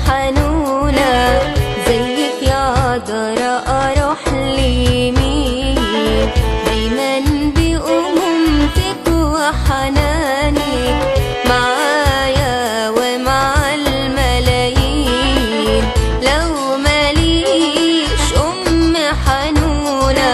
حنونة زيك يا عذرا أروح لمين؟ دايما بأمومتك وحنانك معايا ومع الملايين. لو ماليش أم حنونة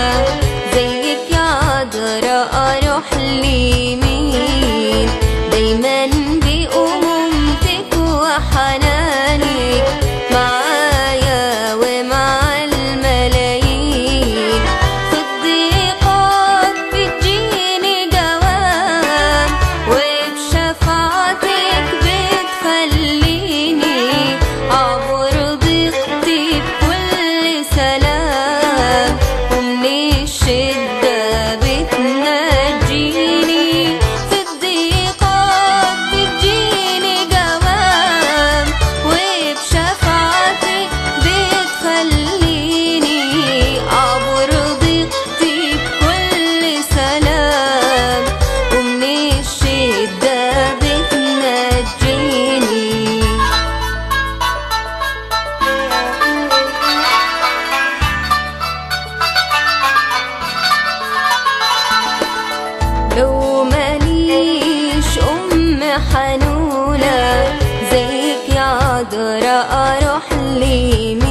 زيك يا عذرا أروح لمين؟ دايما بأمومتك وحنانك معايا ومع الملايين. في الضيقات بتجيني جواب وبشفاعتك بتخليني أعبر ضيقتي بكل سلام، ومن الشدة بتنجيني. في الضيقات بتجيني جواب وبشفاعتك بتخليني أعبر ضيقتي بكل سلام، ومن الشدة بتنجيني. لو ماليش أم حنونة زيك يا عذرا أروح لمين؟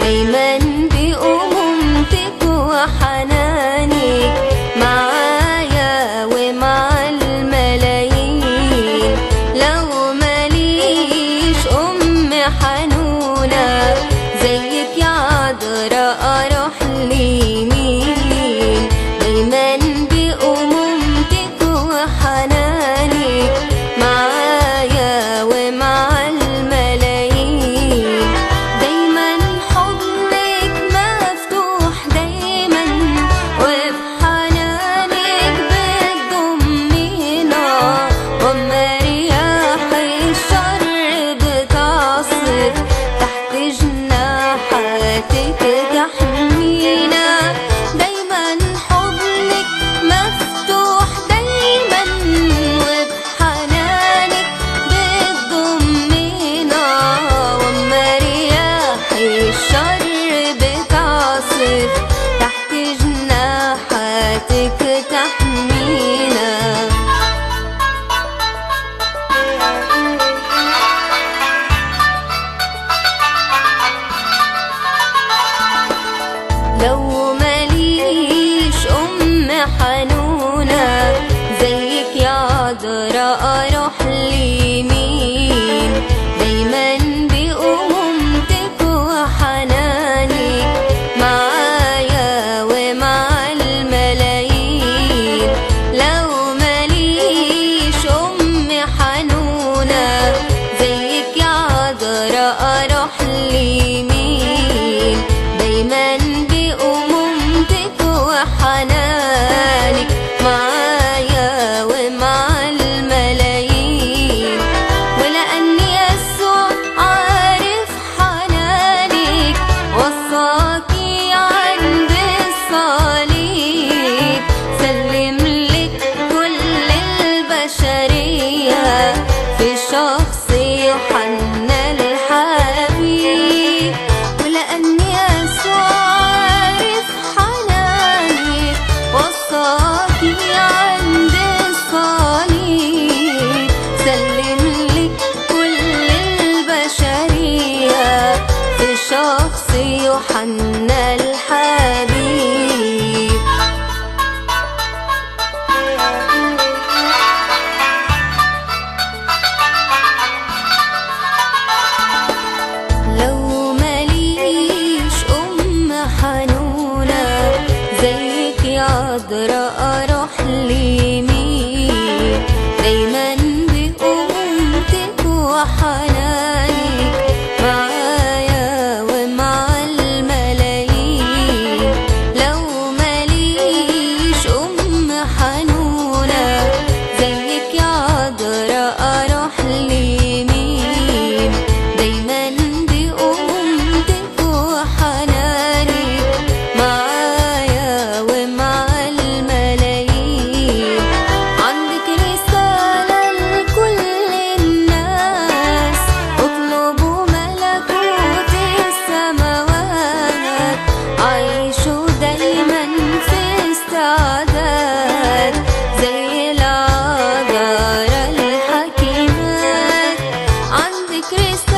دايما بأمومتك وحنانك معايا ومع الملايين. لو ماليش أم حنونة زيك يا عذرا أروح لمين؟ دايما بأمومتك وحنانك معايا ومع الملايين. دايما حضنك مفتوح دايما وبحنانك بتضمينا، وأما رياح الشر بتعصف تحت جناحاتك تحمينا. دايما حضنك مفتوح دايما وبحنانك بتضمينا، وأما رياح الشر بتعصف تحت جناحاتك تحمينا. لو ماليش أم حنونة زيك يا عذرا أروح لمين؟ دايما بأمومتك وحنانك معايا ومع الملايين. لو ماليش أم حنونة زيك يا عذرا أروح لمين؟ دايما بأمومتك وحنانك معايا ومع الملايين. ولأن يسوع عارف حنانك وصاكي عند الصليب، سلم لك كل البشرية في شخص يوحنا الحبيب. ولأن يسوع عارف حنانك وصاكي عند الصليب، سلم لك كل البشرية في شخص يوحنا الحبيب. لو ماليش أم حنونة زيك يا عذرا أروح لمين؟ دايما بأمومتك وحنانك معايا ومع الملايين. لو ماليش أم حنونة زيك يا عذرا أروح لمين؟ دايما بأمومتك وحنانك معايا ومع الملايين. عندك رسالة لكل الناس ذكر السنة